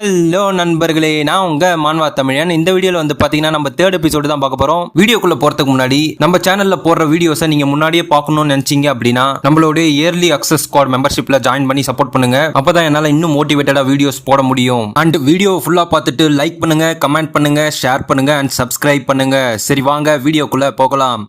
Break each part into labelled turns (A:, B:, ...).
A: Hello நண்பர்களே, நான் உங்க மான்வா தமிழன். இந்த வீடியோல வந்து பாத்தீங்கன்னா நம்ம தேர்ட் எபிசோடு தான் பார்க்க போறோம். வீடியோக்குள்ள போறதுக்கு முன்னாடி நம்ம சேனல்ல போடுற வீடியோஸை நீங்க முன்னாடியே பார்க்கணும்னு நினைச்சீங்க அப்படின்னா நம்மளோட இயர்லி அக்சஸ் ஸ்குவாட் மெம்பர்ஷிப்ல ஜாயின் பண்ணி சப்போர்ட் பண்ணுங்க. அப்பதான் என்னால இன்னும் மோட்டிவேட்டடா வீடியோஸ் போட முடியும். அண்ட் வீடியோ ஃபுல்லா பார்த்துட்டு லைக் பண்ணுங்க, கமெண்ட் பண்ணுங்க, ஷேர் பண்ணுங்க அண்ட் சப்ஸ்கிரைப் பண்ணுங்க. சரி வாங்க வீடியோக்குள்ள போகலாம்.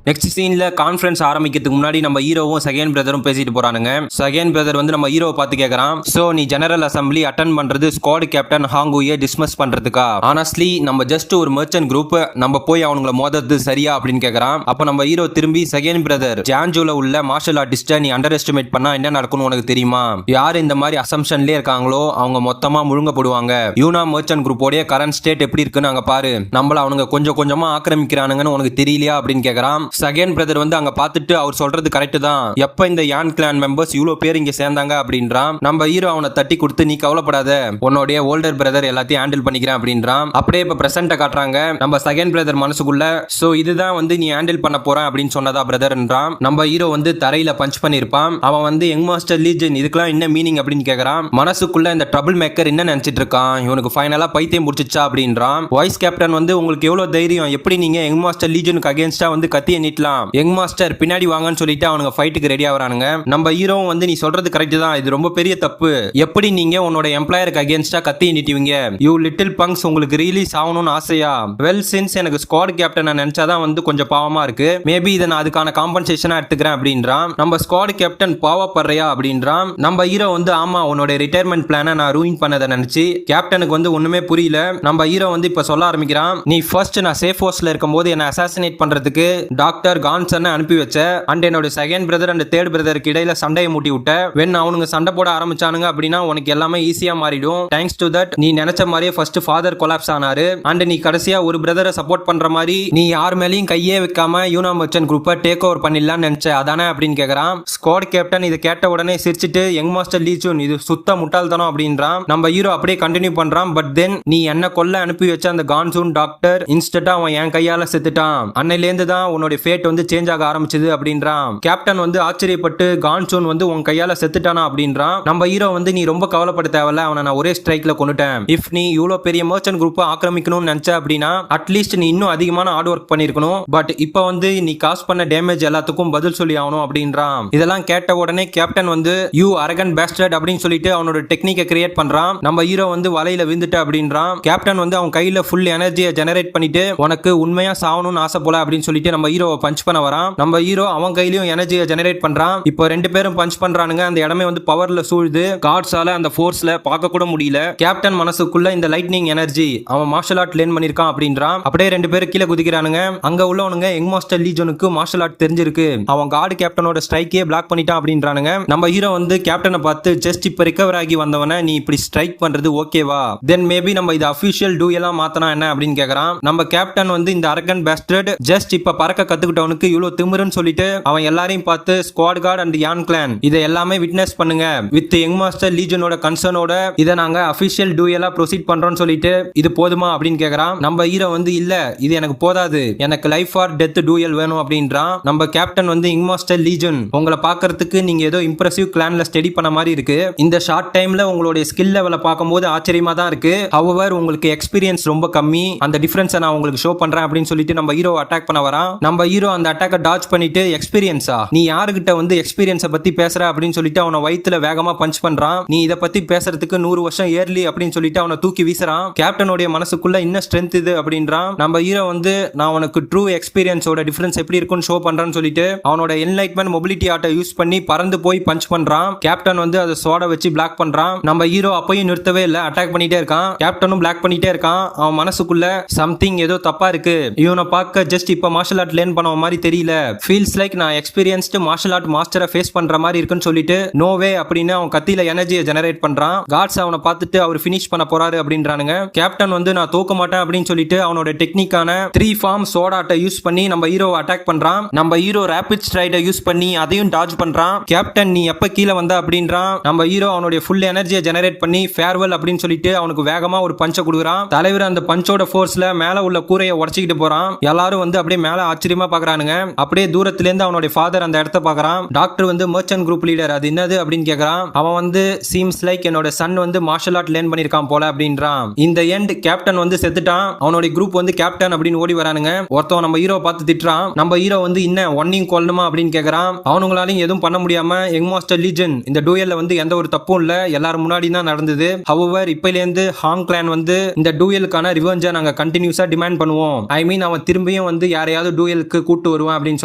A: நெக்ஸ்ட் சீன்ல கான்ஃபரன்ஸ் ஆரம்பிக்கிறதுக்கு முன்னாடி நம்ம ஹீரோவும் செகண்ட் பிரதரும் பேசிட்டு போறானுங்க. செகண்ட் பிரதர் வந்து நம்ம ஹீரோவை பார்த்து கேட்கறான், சோ நீ ஜெனரல் அசம்பிளி அட்டென்ட் பண்றது ஸ்குவாட் கேப்டன் ஹாங்குயை டிஸ்மிஸ் பண்றதுக்கா? ஆனஸ்ட்லி நம்ம ஜஸ்ட் ஒரு மர்ச்சன்ட் குரூப், நம்ம போய் அவங்கள மோதறது சரியா அப்படின்னு கேட்கறான். அப்ப நம்ம ஹீரோ திரும்பி, செகண்ட் பிரதர், ஜான்ஜோல உள்ள மார்ஷல் ஆர்டிஸ்ட நீ அண்டர் எஸ்டிமேட் பண்ணா என்ன நடக்கும்னு உனக்கு தெரியுமா? யார் இந்த மாதிரி அசம்ஷன்லயே இருக்காங்களோ அவங்க மொத்தமா முழுங்கப்படுவாங்க. யூனா மர்ச்சன்ட் குரூப்போட கரண்ட் ஸ்டேட் எப்படி இருக்குன்னு அங்க பாரு. நம்மள அவனுங்க கொஞ்சம் கொஞ்சமா ஆக்கிரமிக்கிறானுங்கன்னு உனக்கு தெரியலையா அப்படின்னு கேட்கறான். செகண்ட் பிரதர் வந்து அங்க பார்த்துட்டு அவர் சொல்றது கரெக்ட் தான், எப்ப இந்த யான் கிளான் மெம்பர்ஸ் இவ்வளவு பேர் இங்க சேர்ந்தாங்க அப்படின்றான். நம்ம ஹீரோ அவனை தட்டி கொடுத்து, நீ கவலைப்படாத, உன்னோட ஓல்டர் பிரதர் எல்லாத்தையும் ஹேண்டில் பண்ணிக்கிறேன் அப்படின்றான். அப்படியே இப்ப பிரசன்ட காட்டுறாங்க. நம்ம செகண்ட் பிரதர் மனசுக்குள்ள, சோ இதுதான் வந்து நீ ஹேண்டில் பண்ண போற அப்படின்னு சொன்னதா பிரதர்ன்றான். நம்ம ஹீரோ வந்து தரையில பஞ்ச் பண்ணிருப்பான். அவன் வந்து யங் மாஸ்டர் லீஜன் இதுக்கெல்லாம் என்ன மீனிங் அப்படின்னு கேக்குறான். மனசுக்குள்ள இந்த ட்ரபிள் மேக்கர் என்ன நினைச்சிட்டு இருக்கான், இவனுக்கு ஃபைனலா பைத்தியம் முடிச்சிச்சா அப்படின்றான். வைஸ் கேப்டன் வந்து, உங்களுக்கு எவ்வளவு தைரியம், எப்படி நீங்க யங் மாஸ்டர் லீஜனுக்கு அகைன்ஸ்டா வந்து கத்திய நீட்டலாம்? யங் மாஸ்டர் பின்னாடி வாங்கன்னு சொல்லிட்டு அவனுங்க ஃபைட்டுக்கு ரெடி ஆவறானுங்க. நம்ம ஹீரோவும் வந்து, நீ சொல்றது கரெக்ட் தான், இது ரொம்ப பெரிய தப்பு, எப்படி நீங்க உன்னோட எம்ப்ளாயருக்கு அகைன்ஸ்டா கத்தி நீட்டுவீங்க? யூ லிட்டில் பங்க்ஸ், உங்களுக்கு ரிலீஸ் ஆகணும்னு ஆசையா? வெல், சின்ஸ் எனக்கு ஸ்குவாட் கேப்டன் நினைச்சாதான் வந்து கொஞ்சம் பாவமா இருக்கு, மேபி இதை நான் அதுக்கான காம்பன்சேஷனா எடுத்துக்கிறேன் அப்படின்றான். நம்ம ஸ்குவாட் கேப்டன் பாவப்படுறியா அப்படின்றான். நம்ம ஹீரோ வந்து, ஆமா, உன்னோட ரிட்டையர்மெண்ட் பிளானை நான் ரூயின் பண்ணதை நினைச்சு கேப்டனுக்கு வந்து ஒண்ணுமே புரியல. நம்ம ஹீரோ வந்து இப்ப சொல்ல ஆரம்பிக்கிறான், நீ ஃபர்ஸ்ட் நான் சேஃப் ஹவுஸ்ல இருக்கும்போது என்ன அசாசினேட் பண்றதுக்கு டாக்டர் கான்சன் அனுப்பி வச்ச, அண்ட் என்னோட செகண்ட் பிரதர் அண்ட் தேர்ட் பிரதருக்கு இடையில சண்டையை மூட்டி விட்ட. வென் அவனுங்க சண்டை போட ஆரம்பிச்சானுங்க அப்படின்னா உனக்கு எல்லாமே ஈஸியா மாறிடும். தேங்க்ஸ் டு தட் நீ நினைச்ச மாதிரியே ஃபர்ஸ்ட் ஃபாதர் கொலாப்ஸ் ஆனாரு, அண்ட் நீ கடைசியா ஒரு பிரதரை சப்போர்ட் பண்ற மாதிரி நீ யார் மேலயும் கையே வைக்காம யூனா மர்ச்சன்ட் குரூப்பை டேக் ஓவர் பண்ணிடலாம்னு நினைச்ச, அதானே அப்படின்னு கேக்குறான். ஸ்குவாட் கேப்டன் இதை கேட்ட உடனே சிரிச்சிட்டு, யங் மாஸ்டர் லீஜன் இது சுத்த முட்டாள்தனம் அப்படின்றான். நம்ம ஹீரோ அப்படியே கண்டினியூ பண்றான். பட் தென் நீ என்ன கொல்ல அனுப்பி வச்ச அந்த கான்சூன் டாக்டர் இன்ஸ்டன்டா அவன் என் கையால செத்துட்டான். அன்னையிலேருந்து தான் உன்னோட ஃபேட் வந்து சேஞ்ச் ஆக ஆரம்பிச்சது அப்படின்றான். கேப்டன் வந்து ஆச்சரியப்பட்டு, கான்சூன் வந்து உன் கையால செத்துட்டானா அப்படின்றான். நம்ம ஹீரோ வந்து, நீ ரொம்ப கவலைப்பட தேவையில்ல, அவனை நான் ஒரே ஸ்ட்ரைக்ல கொன்னுட்டேன். இஃப் நீ இவ்வளவு பெரிய மர்ச்சன்ட் குரூப்பை ஆக்கிரமிக்கணும்னு நினைச்ச அப்படின்னா அட்லீஸ்ட் நீ இன்னும் அதிகமான ஹார்ட் ஒர்க் பண்ணிருக்கணும். பட் இப்போ வந்து நீ காஸ் பண்ண டேமேஜ் எல்லாத்துக்கும் பதில் சொல்லி ஆகணும் அப்படின்றான். இதெல்லாம் கேட்ட உடனே கேப்டன் வந்து, யூ அரகன் பேஸ்டர்ட் அப்படின்னு சொல்லிட்டு அவனோட டெக்னிக்கை கிரியேட் பண்றான். நம்ம ஹீரோ வந்து வலையில விழுந்துட்ட அப்படின்றான். கேப்டன் வந்து அவன் கையில ஃபுல் எனர்ஜியை ஜெனரேட் பண்ணிட்டு, உனக்கு உண்மையா சாவணும்னு ஆசை போல அப்படின்னு சொல்லிட்டு நம்ம ஹீரோவை பஞ்ச் பண்ண வரான். நம்ம ஹீரோ அவன் கையிலயும் எனர்ஜியை ஜெனரேட் பண்றான். இப்போ ரெண்டு பேரும் பஞ்ச் பண்றானுங்க. அந்த இடமே வந்து பவர்ல சூழ்து. கார்ட்ஸால அந்த ஃபோர்ஸ்ல பார்க்க கூட முடியல. கேப்டன் மனசுக்குள்ள, இந்த லைட்னிங் எனர்ஜி அவன் மார்ஷல் ஆர்ட் லேர்ன் பண்ணிருக்கான் அப்படின்றான். அப்படியே ரெண்டு பேரும் கீழே குதிக்கிறானுங்க. அங்க உள்ளவனுங்க யங் மாஸ்டர் லீஜனுக்கு மார்ஷல் ஆர்ட் தெரிஞ்சிருக்கு, அவன் கார்டு கேப்டனோட ஸ்ட்ரைக்கே பிளாக் பண்ணிட்டான் அப்படின்றானுங்க. நம்ம ஹீரோ வந்து கேப்டனை பார்த்து, ஜஸ்ட் இப்ப ரிகவர் ஆகி வந்தவன நீ இப்படி ஸ்ட்ரைக் பண்றது ஓகேவா? தென் மேபி நம்ம இது அபிஷியல் டூயலா மாத்தனா என்ன அப்படின்னு கேக்குறான். நம்ம கேப்டன் வந்து, இந்த அரகன் பேஸ்டர்ட் ஜஸ்ட் இப்ப பறக்க கத்துக்கிட்டவனுக்கு இவ்வளவு திமிருன்னு சொல்லிட்டு அவன் எல்லாரையும் பார்த்து, ஸ்குவாட் கார்டு அண்ட் யான் கிளான் இதை எல்லாமே விட்னஸ் பண்ணுங்க, வித் யங் மாஸ்டர் லீஜனோட கன்சர்னோட இதை நாங்க அபிஷியல் டூயலா ப்ரொசீட் பண்றோம்னு சொல்லிட்டு, இது போதுமா அப்படின்னு கேக்குறான். நம்ம ஹீரோ வந்து, இல்ல இது எனக்கு போதாது, எனக்கு லைஃப் ஆர் டெத் டூயல் வேணும் அப்படின்றான். நம்ம கேப்டன் வந்து, யங் மாஸ்டர் லீஜன் உங்களை பார்க்கிறதுக்கு நீங்க ஏதோ இம்ப்ரெசிவ் கிளான்ல ஸ்டடி பண்ண மாதிரி இருக்கு, இந்த ஷார்ட் டைம்ல உங்களுடைய ஸ்கில் லெவலை பார்க்கும்போது ஆச்சரியமா தான் இருக்கு, ஹவவர் உங்களுக்கு எக்ஸ்பீரியன்ஸ் ரொம்ப கம்மி, அந்த டிஃபரன்ஸை நான் உங்களுக்கு ஷோ பண்றேன் அப்படின்னு சொல்லிட்டு நம்ம ஹீரோ அட்டாக் பண்ண வரான். நம்ம ஹீரோ அந்த அட்டாக்கை டாச் பண்ணிட்டு, எக்ஸ்பீரியன்ஸா, நீ யாருகிட்ட வந்து எக்ஸ்பீரியன்ஸை பத்தி பேசுற அப்படின்னு சொல்லிட்டு அவனை வயித்துல வேகமா பஞ்ச் பண்றான். நீ இதை பத்தி பேசுறதுக்கு 100 வருஷம் ஏர்லி அப்படின்னு சொல்லிட்டு அவனை தூக்கி வீசுறான். கேப்டனுடைய மனசுக்குள்ள இன்னும் ஸ்ட்ரென்த் இது அப்படின்றான். நம்ம ஹீரோ வந்து, நான் உனக்கு ட்ரூ எக்ஸ்பீரியன்ஸோட டிஃபரன்ஸ் எப்படி இருக்குன்னு ஷோ பண்றான்னு சொல்லிட்டு அவனோட என்லைட்மென்ட் மொபிலிட்டி ஆர்ட்டை யூஸ் பண்ணி பறந்து போய் பஞ்ச் பண்றான். கேப்டன் வந்து அதை சோட வச்சு பிளாக் பண்றான். நம்ம ஹீரோ அப்பயும் நிறுத்தவே இல்ல, அட்டாக் பண்ணிட்டே இருக்கான். கேப்டனும் பிளாக் பண்ணிட்டே இருக்கான். அவன் மனசுக்குள்ள சம்திங் ஏதோ தப்பா இருக்கு, இவனை பார்க்க ஜஸ்ட் இப்ப மார்ஷல் ஆர்ட் லேர்ன் பண்ண மாதிரி தெரியல, ஃபீல்ஸ் லைக் நான் எக்ஸ்பீரியன்ஸ்டு மார்ஷல் ஆர்ட் மாஸ்டரை ஃபேஸ் பண்ற மாதிரி இருக்குன்னு சொல்லிட்டு, நோ வே அப்படின்னு அவன் கத்தியில எனர்ஜியை ஜெனரேட் பண்றான். கார்ட்ஸ் அவனை பார்த்துட்டு அவர் ஃபினிஷ் பண்ண போறாரு அப்படின்றானுங்க. கேப்டன் வந்து, நான் தூக்க மாட்டேன் அப்படின்னு சொல்லிட்டு அவனோட டெக்னிக்கான 3 ஃபார்ம் சோடாட்டை யூஸ் பண்ணி நம்ம ஹீரோவை அட்டாக் பண்றான். நம்ம ஹீரோ ரேபிட் ஸ்ட்ரைடை யூஸ் பண்ணி அதையும் டாஜ் பண்றான். கேப்டன் நீ எப்ப கீழே வந்த அப்படின்றான். நம்ம ஹீரோ அவனுடைய ஃபுல் எனர்ஜியை ஜெனரேட் பண்ணி ஃபேர்வெல் அப்படின்னு சொல்லிட்டு அவனுக்கு வேகமா ஒரு பஞ்சை கொடுக்குறான். தலைவர் அந்த பஞ்சோட ஃபோர்ஸ்ல மேல உள்ள கூரையை உடைச்சிக்கிட்டு போறான். எல்லாரும் வந்து அப்படியே மேல ஆச்சரியமா பாக்குறானுங்க. அப்படியே தூரத்துல இருந்து அவனுடைய ஃபாதர் அந்த இடத்த பாக்குறான். டாக்டர் வந்து மர்ச்சன்ட் குரூப் லீடர், அது என்னது அப்படின்னு கேக்குறான். அவன் வந்து சீம்ஸ் லைக் என்னோட சன் வந்து மார்ஷல் ஆர்ட் லேர்ன் பண்ணிருக்கான் போல அப்படின்றான். இந்த எண்ட் கேப்டன் வந்து செத்துட்டான். அவனுடைய குரூப் வந்து கேப்டன் அப்படின்னு ஓடி வரானுங்க. ஒருத்தன் நம்ம ஹீரோ பார்த்து திட்டுறான். நம்ம ஹீரோ வந்து இன்னும் ஒன்னையும் கொல்லணுமா அப்படின்னு கேக்குறான். அவனுங்களாலையும் எதுவும் பண்ண முடியாம யங் மாஸ்டர் லீஜன் இந்த டூயல்ல வந்து எந்த ஒரு தப்பும் இல்ல, எல்லாரும் முன்னாடி தான் நடந்தது. ஹவவர் இப்பல இருந்து ஹாங் கிளான் வந்து இந்த டூயலுக்கான ரிவெஞ்சை நாங்க கண்டினியூஸா டிமாண்ட் பண்ணுவோம். ஐ மீன் அவன் திரும்பியும் வந்து யாரையாவது டூயலுக்கு கூட்டு வருவான் அப்படின்னு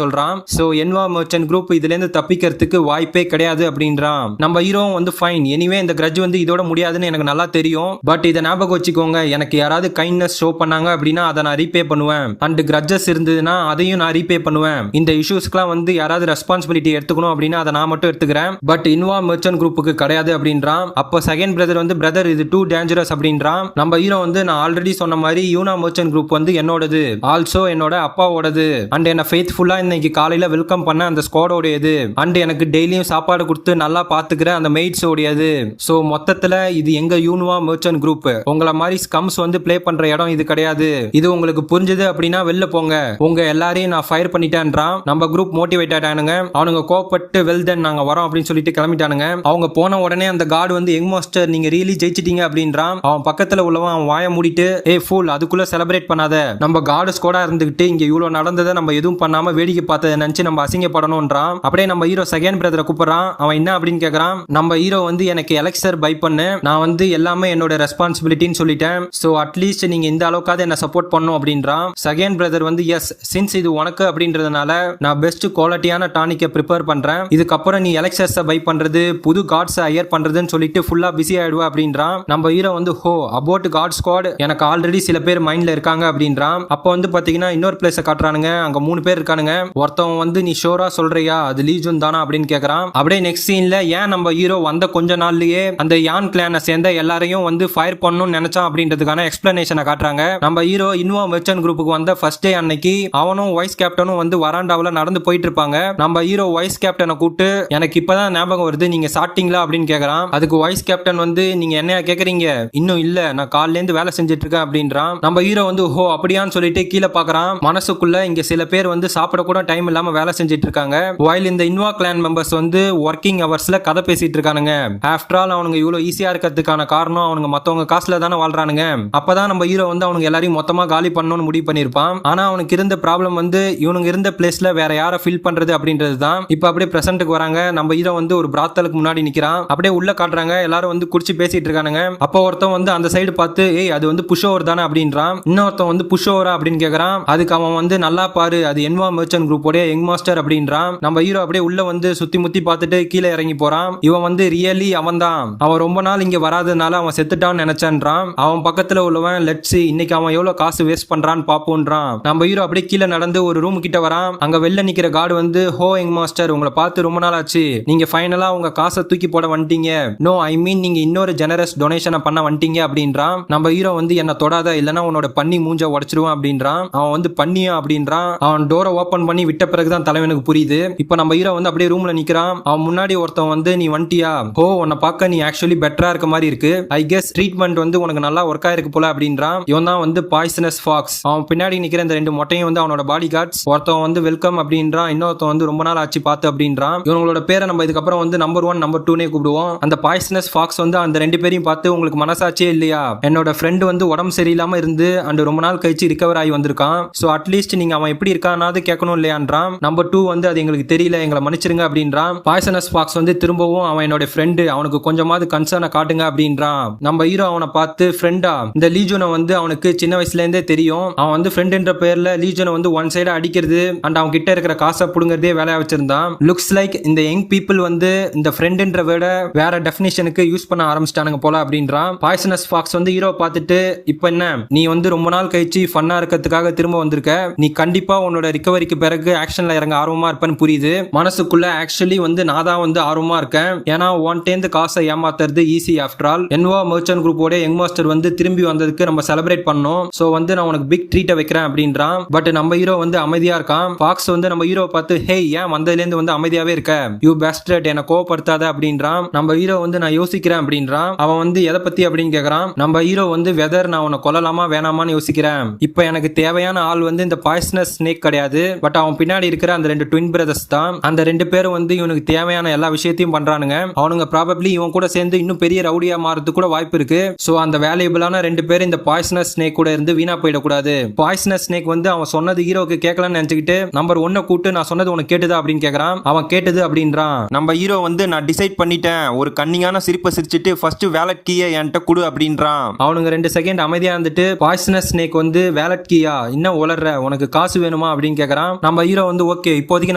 A: சொல்றான். சோ என்வா மர்ச்சன்ட் குரூப் இதுல இருந்து தப்பிக்கிறதுக்கு வாய்ப்பே கிடையாது அப்படின்றான். நம்ம ஹீரோ வந்து ஃபைன், எனிவே இந்த கிரட்ஜ் வந்து இதோட முடியாதுன்னு எனக்கு நல்லா தெரியும். பட் இதை ஞாபகம் வச்சுக்கோங்க, எனக்கு யாராவது கைண்ட்னஸ் ஷோ பண்ணாங்க அப்படின்னா அதை நான் ரீபே பண்ணுவேன். அண்ட் கிரட்ஜஸ் இருந்ததுன்னா அதையும் நான் ரீபே பண்ணுவேன். இந்த இஷ்யூஸ்க்குலாம் வந்து யாராவது ரெஸ்பான்சிபிலிட்டி எடுத்துக்கணும் அப்படின்னா அதை நான் மட்டும் எடுத்துக்கிறேன். பட் இன்வா மர்ச்சன்ட் குரூப்புக்கு கிடையாது அப்படின்றான். அப்போ செகண்ட் பிரதர் வந்து பிரதர் இது டூ டேஞ்சரஸ் அப்படின்றான். நம்ம ஹீரோ வந்து நான் ஆல்ரெடி சொன்ன மாதிரி யூனா மர்ச்சன்ட் குரூப் வந்து என்னோடது, ஆல்சோ என்னோட அப்பாவோடது. அண்ட் என்ன ஃபெய்த்ஃபுல்லா இன்னைக்கு காலையில வெல்கம் பண்ண அந்த ஸ்குவாடோடையது. அண்ட் எனக்கு டெய்லியும் சாப்பாடு கொடுத்து நல்லா பாத்துக்கிற அந்த மெய்ட்ஸ் உடையது. சோ மொத்தத்துல இது எங்க யூனுவா மர்ச்சன்ட் குரூப். உங்கள மாதிரி ஸ்கம்ஸ் வந்து ப்ளே பண்ற இடம் இது கிடையாது. இது உங்களுக்கு புரிஞ்சது அப்படின்னா வெளில போங்க, உங்க எல்லாரையும் நான் ஃபயர் பண்ணிட்டேன்றான். நம்ம குரூப் மோட்டிவேட் ஆயிட்டானுங்க. அவனுங்க கோபப்பட்டு வெல் தென் நாங்க வரோம் அப்படின்னு சொல்லிட்டு கிளம்பிட்டானுங்க. அவங்க போன உடனே அந்த கார்டு வந்து யங் மாஸ்டர் நீங்க ரியலி ஜெயிச்சிட்டீங்க அப்படின்றான். அவன் பக்கத்துல உள்ளவன் அவன் வாய மூடிட்டு ஏ ஃபூல் அதுக்குள்ள செலிப்ரேட் பண்ணாத, நம்ம கார்டு ஸ்குவாடா இருந்துகிட்டு இங்க இவ்வளவு நடந்ததை நம்ம எதுவும் பண்ணாம வேடிக்கை பார்த்ததை நினைச்சு நம்ம அசிங்கப்படணும்ன்றான். அப்படியே நம்ம ஹீரோ செகண்ட் பிரதரை கூப்பிடுறான். அவன் என்ன அப்படின்னு கேக்குறான். நம்ம ஹீரோ வந்து எனக்கு எலெக்சர் பை பண்ணு, நான் வந்து எல்லாமே என்னோட ரெஸ்பான்சிபிலிட்டின்னு சொல்லிட்டேன். சோ அட்லீஸ்ட் நீங்க இந்த அளவுக்காவது என்ன சப்போர்ட் பண்ணும் அப்படின்றான். செகண்ட் பிரதர் வந்து எஸ், சின்ஸ் இது உனக்கு அப்படின்றதுனால நான் பெஸ்ட் குவாலிட்டியான டானிக்கை ப்ரிப்பேர் பண்றேன். இதுக்கப்புறம் நீ எலெக்சர்ஸை பை பண்றது, புது கார்ட்ஸ் ஹையர் பண்றதுன்னு சொல்லிட்டு ஃபுல்லா பிஸி ஆயிடுவா அப்படின்றான். நம்ம ஹீரோ வந்து ஹோ அபவுட் காட் ஸ்குவாட் எனக்கு ஆல்ரெடி சில பேர் மைண்ட்ல இருக்காங்க அப்படின்றான். அப்போ வந்து பாத்தீங்கன்னா இன்னொரு பிளேஸை காட்டுறானுங்க. அங்க 3 பேர் இருக்கானுங்க. ஒருத்தவன் வந்து நீ ஷோரா சொல்றியா அது லீஜன் தானா அப்படின்னு கேக்குறான். அப்படியே நெக்ஸ்ட் சீன்ல ஏன் நம்ம ஹீரோ வந்த கொஞ்ச நாள்லயே அந்த யான் கிளானை சேர்ந்த எல்லாரையும் வந்து ஃபயர் பண்ணணும்னு நினைச்சான் அப்படின்றதுக்கான எக்ஸ்பிளனேஷனை காட்டுறாங்க. நம்ம ஹீரோ இன்வா மெர்ச்சன்ட் குரூப்புக்கு வந்த ஃபர்ஸ்ட் டே அன்னைக்கு அவனும் வைஸ் கேப்டனும் வந்து வராண்டாவில நடந்து போயிட்டு இருப்பாங்க. நம்ம ஹீரோ வைஸ் கேப்டனை கூப்பிட்டு எனக்கு இப்பதான் ஞாபகம் வருது நீங்க சாப்பிட்டீங்களா அப்படின்னு கேக்குறான். அதுக்கு வைஸ் கேப்டன் வந்து நீங்க என்ன கேக்குறீங்க, இன்னும் இல்ல நான் காலையில இருந்து வேலை செஞ்சுட்டு இருக்கேன் அப்படின்றான். நம்ம ஹீரோ வந்து ஹோ அப்படியான்னு சொல்லிட்டு கீழே பாக்குறான். மனசுக்குள்ள இங்க சில பேர் வந்து சாப்பிட கூட டைம் இல்லாம வேலை செஞ்சுட்டு இருக்காங்க. while இந்த இன்வா கிளான் மெம்பர்ஸ் வந்து ஒர்க்கிங் ஹவர்ஸ்ல கதை பேசிட்டு இருக்கானுங்க. ஆஃப்டர் ஆல் அவனுங்க இவ்வளவு ஈஸியா இருக்கிறதுக்கான காரணம் அவனுங்க மத்தவங்க காசுல தானே வாழ்றானுங்க. அப்பதான் நம்ம ஹீரோ வந்து அவனுங்க எல்லாரையும் மொத்தமா காலி பண்ணணும்னு முடிவு பண்ணிருப்பான். ஆனா அவனுக்கு இருந்த ப்ராப்ளம் வந்து இவனுங்க இருந்த பிளேஸ்ல வேற யாரை ஃபில் பண்றது அப்படின்றது தான். இப்ப அப்படியே பிரசன்ட்டுக்கு வராங்க. நம்ம ஹீரோ வந்து ஒரு பிராத்தலுக்கு முன்னாடி நிக்கிறான். அப்படியே உள்ள காட்டுறாங்க. எல்லாரும் வந்து குடிச்சு பேசிட்டு இருக்கானுங்க. அப்போ ஒருத்தன் வந்து அந்த சைடு பார்த்து ஏய் அது வந்து புஷ் ஓவர் தானே அப்படின்றான். இன்னொருத்தன் வந்து புஷ் ஓவரா அப்படின்னு கேக்குறான். அதுக்கு அவன் வந்து நல்லா பாரு அது என்வா மெர்ச்சன்ட் குரூப்போட யங் மாஸ்டர் அப்படின்றான். நம்ம ஹீரோ அப்படியே உள்ள வந்து சுத்தி முத்தி பார்த்துட்டு கீழே இறங்கி போறான். இவன் வந்து ரியலி அவன் தான், அவன் ரொம்ப நாள் இங்க வராதனால அவன் செத்துட்டான்னு நினைச்சான்றான். அவன் பக்கத்துல உள்ளவன் லெட்ஸ் இன்னைக்கு அவன் எவ்வளவு காசு வேஸ்ட் பண்றான்னு பாப்போன்றான். நம்ம ஹீரோ அப்படியே கீழே நடந்து ஒரு ரூம் கிட்ட வரான். அங்க வெளில நிக்கிற கார்டு வந்து ஹோ யங் மாஸ்டர் உங்களை பார்த்து ரொம்ப நாள் ஆச்சு, நீங்க ஃபைனலா உங்க காசை தூக்கி போட வந்துட்டீங்க. நோ ஐ மீன் நீங்க இன்னொரு ஜெனரஸ் டொனேஷனை பண்ண வந்துட்டீங்க அப்படின்றான். நம்ம ஹீரோ வந்து என்ன தொடாத இல்லனா உன்னோட பண்ணி மூஞ்ச உடைச்சிடுவான் அப்படின்றான். அவன் வந்து பண்ணியா அப்படின்றான். அவன் டோரை ஓபன் பண்ணி விட்ட பிறகுதான் தலைவனுக்கு புரியுது. இப்போ நம்ம ஹீரோ வந்து அப்படியே ரூம்ல நிக்கிறான். அவன் முன்னாடி ஒருத்தன் வந்து நீ வண்டியா, ஓ உன்னை பார்க்க நீ ஆக்சுவலி பெட்டரா இருக்க மாதிரி இருக்கு, ஐ கெஸ் ட்ரீட்மெண்ட் வந்து உனக்கு நல்லா ஒர்க் ஆயிருக்கு போல அப்படின்றான். இவன் தான் வந்து பாய்சனஸ் ஃபாக்ஸ். அவன் பின்னாடி நிக்கிற இந்த 2 மொட்டையும் வந்து அவனோட பாடி கார்ட்ஸ். ஒருத்தன் வந்து வெல்கம் அப்படின்றான், இன்னொருத்தன் வந்து ரொம்ப நாள் ஆச்சு பார்த்து அப்படின்றான். இவங்களோட பேரை நம்ம இதுக்கப்புறம் வந்து நம்பர் 1 நம்பர் 2 கூப்பிடுவோம். அந்த பாய்சனஸ் ஃபாக்ஸ் வந்து அந்த 2 பேரையும் பார்த்து உங்களுக்கு மனசாச்சே இல்லையா, என்னோட ஃப்ரெண்ட் வந்து உடம்பு சரியில்லாம இருந்து அண்ட் ரொம்ப நாள் கழிச்சு ரிகவர் ஆகி வந்திருக்கான். சோ அட்லீஸ்ட் நீங்க அவன் எப்படி இருக்கானாவது கேட்கணும் இல்லையான்றான். நம்பர் 2 வந்து அது எங்களுக்கு தெரியல எங்களை மன்னிச்சிருங்க அப்படின்றான். பாய்சனஸ் ஃபாக்ஸ் வந்து திரும்பவும் அவன் என்னோட ஃப்ரெண்டு, அவனுக்கு கொஞ்சமாவது கன்சர்னை காட்டுங்க அப்படின்றான். நம்ம ஹீரோ அவனை பார்த்து ஃப்ரெண்டா, இந்த லீஜனை வந்து அவனுக்கு சின்ன வயசுல இருந்தே தெரியும். அவன் வந்து ஃப்ரெண்ட்ன்ற பேர்ல லீஜனை வந்து ஒன் சைடா அடிக்கிறது அண்ட் அவன் கிட்ட இருக்கிற காசை புடுங்கறதே வேலையா வச்சிருந்தான். லுக்ஸ் லைக் இந்த யங் பீப்புள் வந்து இந்த ஃப்ரெண்ட்ன்ற வேர்ட வேற டெஃபினிஷனுக்கு யூஸ் பண்ண ஆரம்பிச்சிட்டானுங்க போல அப்படின்றான். பாய்சனஸ் ஃபாக்ஸ் வந்து ஹீரோ பார்த்துட்டு இப்போ என்ன நீ வந்து ரொம்ப நாள் கழிச்சு ஃபன்னா இருக்கிறதுக்காக திரும்ப வந்திருக்க, நீ கண்டிப்பா உன்னோட ரிகவரிக்கு பிறகு ஆக்ஷன்ல இறங்க ஆர்வமா இருப்பேன்னு புரியுது. மனசுக்குள்ள ஆக்சுவலி வந்து நான் தான் வந்து ஆர்வமா இருக்கேன். ஏன்னா ஒன்டேந்து காசை ஏமாத்துறது ஈஸி. ஆஃப்டர் ஆல் என்வா மெர்ச்சன்ட் குரூப்போட யங் மாஸ்டர் வந்து திரும்பி வந்ததுக்கு நம்ம செலிப்ரேட் பண்ணோம். சோ வந்து நான் உனக்கு பிக் ட்ரீட்டை வைக்கிறேன் அப்படின்றான். பட் நம்ம ஹீரோ வந்து அமைதியா இருக்கான். ஃபாக்ஸ் வந்து நம்ம ஹீரோ பார்த்து ஹே ஏன் வந்ததுல இருந்து வந்து அமைதியாவே இருக்க, யூ பேஸ்டர்ட் என்ன கோவப்படுத்தாத அப்படின்றான். நம்ம ஹீரோ வந்து நான் யோசிக்கிறேன் அப்படின்றான். அவன் வந்து எதை பத்தி அப்படின்னு கேக்குறான். நம்ம ஹீரோ வந்து வெதர் நான் உன்னை கொல்லலாமா வேணாமான்னு யோசிக்கிறேன். இப்போ எனக்கு தேவையான ஆள் வந்து இந்த பாய்சனஸ் ஸ்னேக் ஸ்னேக் கிடையாது, பட் அவன் பின்னாடி இருக்கிற அந்த 2 ட்வின் பிரதர்ஸ் தான். அந்த 2 பேரும் வந்து இவனுக்கு தேவையான எல்லா விஷயத்தையும் பண்றானுங்க. அவனுங்க ப்ராபப்லி இவன் கூட சேர்ந்து இன்னும் பெரிய ரவுடியா மாறதுக்கு கூட வாய்ப்பு இருக்கு. சோ அந்த வேல்யூபிளான 2 பேர் இந்த பாய்சனஸ் ஸ்னேக் கூட இருந்து வீணா போயிடக்கூடாது. பாய்சனஸ் ஸ்னேக் வந்து அவன் சொன்னது ஹீரோக்கு கேட்கலன்னு நினைச்சுக்கிட்டு நம்பர் 1 கூட்டு நான் சொன்னது உனக்கு கேட்டுதா அப்படின்னு கேக்குறான். அவன் கேட்டது அப்படின்றான். நம்ம ஹீரோ வந்து நான் டிசைட் பண்ணிட்டேன், ஒரு கன்னிங்கான சிரிப்பை சிரிச்சிட்டு ஃபர்ஸ்ட் வேலட் கீயை என்கிட்ட கொடு அப்படின்றான். அவனுங்க 2 செகண்ட் அமைதியா இருந்துட்டு பாய்சனஸ் ஸ்னேக் வந்து வேலட் கீயா இன்னும் உளர்ற, உனக்கு காசு வேணுமா அப்படின்னு கேக்குறான். நம்ம ஹீரோ வந்து ஓகே இப்போதைக்கு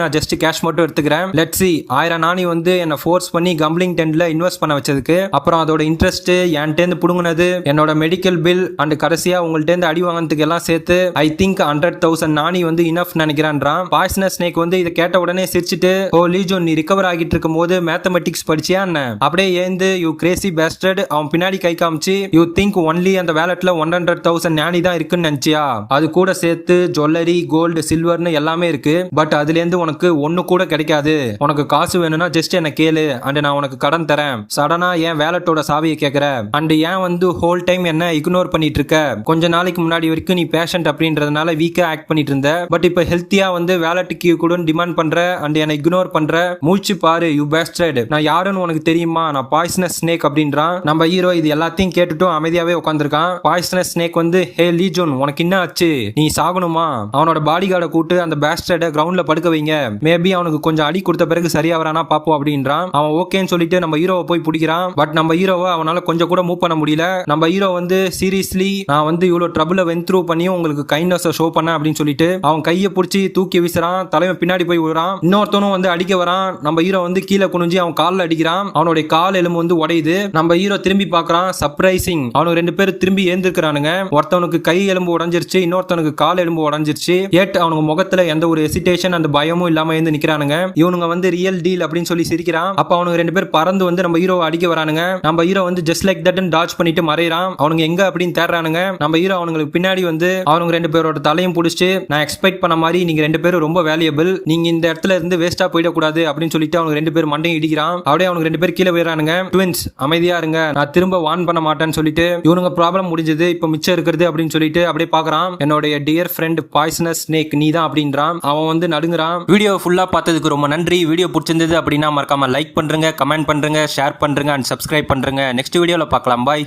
A: நான் ஜஸ்ட் கேஷ் மட்டும் எடுத்துக்கிறேன், லெட்ஸ் see 1000 நாணி வந்து என்ன ஃபோர்ஸ் பண்ணி கம்பிளிங் டென்ட்ல இன்வெஸ்ட் பண்ண வச்சதுக்கு அப்புறம் அதோட இன்ட்ரெஸ்ட் என்கிட்ட இருந்து புடுங்குனது, என்னோட மெடிக்கல் பில் அண்ட் கடைசியா உங்கள்ட்ட இருந்து அடி வாங்கினதுக்கு எல்லாம் சேர்த்து ஐ திங்க் 100,000 நாணி வந்து இனஃப் நினைக்கிறான்றான். பாய்சனஸ் ஸ்னேக் வந்து இதை கேட்ட உடனே சிரிச்சிட்டு, ஓ லீஜோன் நீ ரிகவர் ஆகிட்டு இருக்கும் போது மேத்தமெட்டிக்ஸ் படிச்சியா என்ன, அப்படியே ஏந்து யூ கிரேசி பேஸ்டர்ட் அவன் பின்னாடி கை காமிச்சு யூ திங்க் ஒன்லி அந்த வேலட்ல 100,000 நாணி தான் இருக்குன்னு நினைச்சியா, அது கூட சேர்த்து ஜுவல்லரி கோல்டு சில்வர்னு எல்லாமே இருக்கு, பட் அதுல இருந்து உனக்கு ஒண்ணு கூட கிடைக்காது, உனக்கு காசு வேணும்னா ஜஸ்ட் என்ன கேளு அண்ட் நான் உனக்கு கடன் தரேன், சடனா ஏன் வேலட்டோட சாவியை கேக்குற அண்ட் ஏன் வந்து ஹோல் டைம் என்ன இக்னோர் பண்ணிட்டு இருக்க, கொஞ்ச நாளைக்கு முன்னாடி வரைக்கும் நீ பேஷண்ட் அப்படின்றதுனால வீக்கா ஆக்ட் பண்ணிட்டு இருந்த, பட் இப்ப ஹெல்த்தியா வந்து வேலட்டுக்கு கூட டிமாண்ட் பண்ற அண்ட் என்ன இக்னோர் பண்ற, மூச்சு பாரு யூ பேஸ்டர்ட், நான் யாருன்னு உனக்கு தெரியுமா, நான் பாய்சனஸ் ஸ்னேக் அப்படின்றான். நம்ம ஹீரோ இது எல்லாத்தையும் கேட்டுட்டும் அமைதியாவே உட்காந்துருக்கான். பாய்சனஸ் ஸ்னேக் வந்து ஹே லீஜோன் உனக்கு என்ன ஆச்சு, நீ சாகணுமா, அவனோட பாடி கார்டை கூட்டு அந்த பேஸ்டர்டை கிரவுண்ட்ல படுக்க வைங்க, மேபி அவனுக்கு கொஞ்சம் அடி கொடுத்த பிறகு சரியா வரானா பாப்போம் அப்படின்றான். அவன் ஓகேன்னு சொல்லிட்டு நம்ம ஹீரோவை போய் பிடிக்கிறான். பட் நம்ம ஹீரோவை அவனால கொஞ்சம் கூட மூவ் பண்ண முடியல. நம்ம ஹீரோ வந்து சீரியஸ்லி நான் வந்து இவ்வளவு ட்ரபிள வென் த்ரூ பண்ணி உங்களுக்கு கைண்ட்னஸ் ஷோ பண்ண அப்படின்னு சொல்லிட்டு அவன் கையை பிடிச்சி தூக்கி வீசுறான். தலைவன் பின்னாடி போய் விடுறான். இன்னொருத்தனும் வந்து அடிக்க வரான். நம்ம ஹீரோ வந்து கீழே குனிஞ்சு அவன் காலில் அடிக்கிறான். அவனுடைய கால் எலும்பு வந்து உடையுது. நம்ம ஹீரோ திரும்பி பார்க்கறான். சர்ப்ரைசிங், அவனுக்கு 2 பேர் திரும்பி ஏந்திருக்கிறானுங்க. ஒருத்தவனுக்கு கை எலும்பு உடைஞ்சிருச்சு, இன்னொருத்தனுக்கு கால் எலும்பு உடைஞ்சிருச்சு. ஏட் அவனுக்கு முகத்துல எந்த ஒரு ஹெசிடேஷன் அந்த பயமும் இல்லாம எழுந்து நிக்கிறானுங்க. இவனுங்க வந்து ரியல் டீல் அப்படின்னு சொல்லி சிரிக்கிறான். அப்ப அவனுக்கு 2 பேர் பறந்து வந்து நம்ம ஹீரோ அடிக்க வரானுங்க. நம்ம ஹீரோ வந்து ஜஸ்ட் லைக் தட் டாச் பண்ணிட்டு மறையறான். அவனுங்க எங்க அப்படின்னு தேடுறானுங்க. நம்ம ஹீரோ அவங்களுக்கு பின்னாடி வந்து அவனுங்க 2 பேரோட தலையும் புடிச்சு, நான் எக்ஸ்பெக்ட் பண்ண மாதிரி நீங்க 2 பேரும் ரொம்ப வேல்யூபிள், நீங்க இந்த இடத்துல இருந்து வேஸ்டா போயிடக்கூடாது அப்படின்னு சொல்லிட்டு அவனுக்கு 2 பேர் மண்டையும் இடிக்கிறான். அப்படியே அவனுக்கு 2 பேர் கீழே போயிடறானுங்க. ட்வின்ஸ் அமைதியா இருங்க, நான் திரும்ப வான் பண்ண மாட்டேன்னு சொல்லிட்டு இவனுங்க ப்ராப்ளம் முடிஞ்சது, இப்ப மிச்சம் இருக்கிறது அப்படின்னு சொல்லிட்டு அப்படியே பாக்குறான். என்னுடைய டியர் ஃப்ரெண்ட் பாய்சனஸ் ஸ்னேக் நீ தான் அப்படின்றான். அவன் வந்து நடுங்குறான். வீடியோ ஃபுல்லா பார்த்ததுக்கு ரொம்ப நன்றி. வீடியோ பிடிச்சிருந்தது அப்படின்னா மறக்காம லைக் பண்றீங்க, கமெண்ட் பண்றீங்க, ஷேர் பண்றீங்க அண்ட் சப்ஸ்கிரைப் பண்றீங்க. நெக்ஸ்ட் வீடியோல பார்க்கலாம். பாய்.